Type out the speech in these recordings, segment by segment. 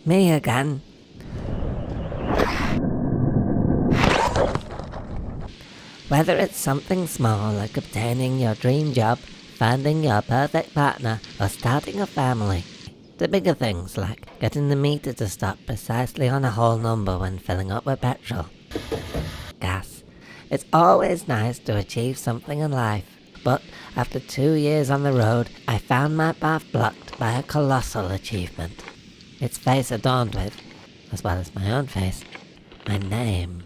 Me again. Whether it's something small like obtaining your dream job, finding your perfect partner, or starting a family, the bigger things like getting the meter to stop precisely on a whole number when filling up with petrol, gas. It's always nice to achieve something in life, but after 2 years on the road, I found my path blocked by a colossal achievement. Its face adorned with, as well as my own face, my name.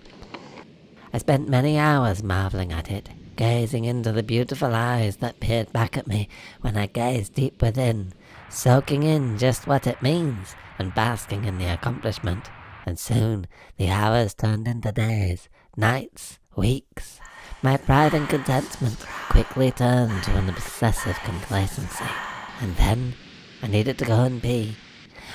I spent many hours marveling at it, gazing into the beautiful eyes that peered back at me when I gazed deep within, soaking in just what it means and basking in the accomplishment. And soon the hours turned into days, nights, weeks. My pride and contentment quickly turned to an obsessive complacency. And then I needed to go and pee.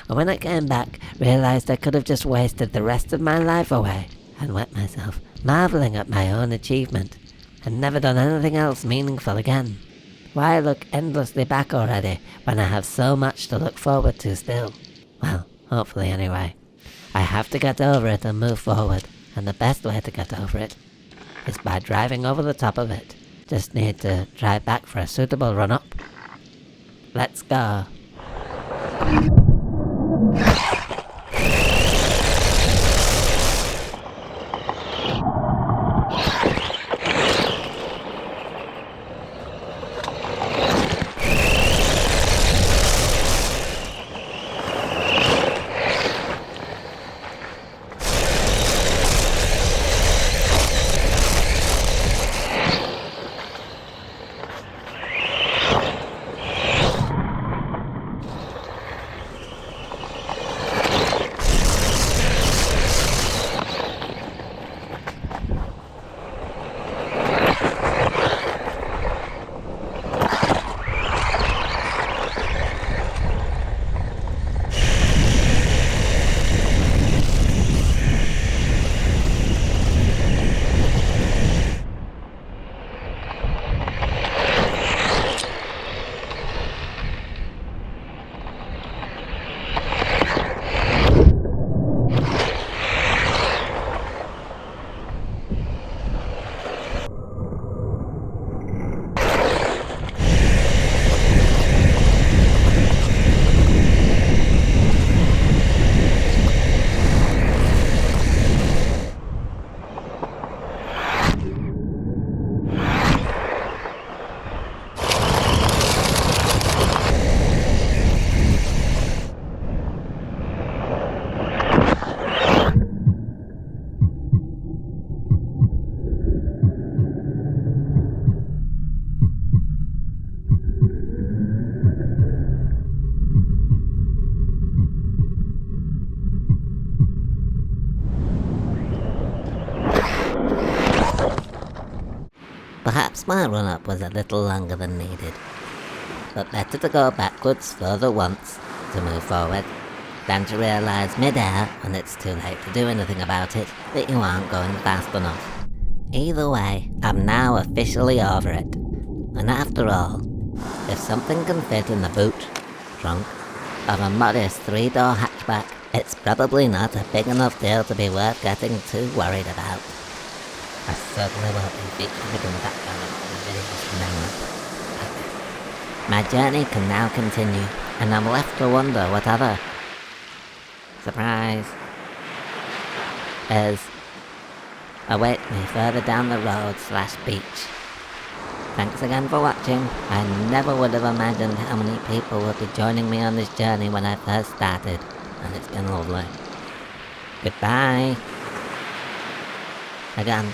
And when I came back, realized I could have just wasted the rest of my life away and wet myself, marveling at my own achievement, and never done anything else meaningful again. Why look endlessly back already when I have so much to look forward to still? Well, hopefully anyway. I have to get over it and move forward, and the best way to get over it is by driving over the top of it. Just need to drive back for a suitable run-up. Let's go. Perhaps my run-up was a little longer than needed, but better to go backwards further once to move forward than to realise mid-air when it's too late to do anything about it that you aren't going fast enough. Either way, I'm now officially over it. And after all, if something can fit in the boot, trunk, of a modest 3-door hatchback, it's probably not a big enough deal to be worth getting too worried about. I certainly won't be featured in the background of the videos from now on. My journey can now continue, and I'm left to wonder what other surprise is await me further down the road/beach. Thanks again for watching. I never would have imagined how many people would be joining me on this journey when I first started, and it's been lovely. Goodbye. Again.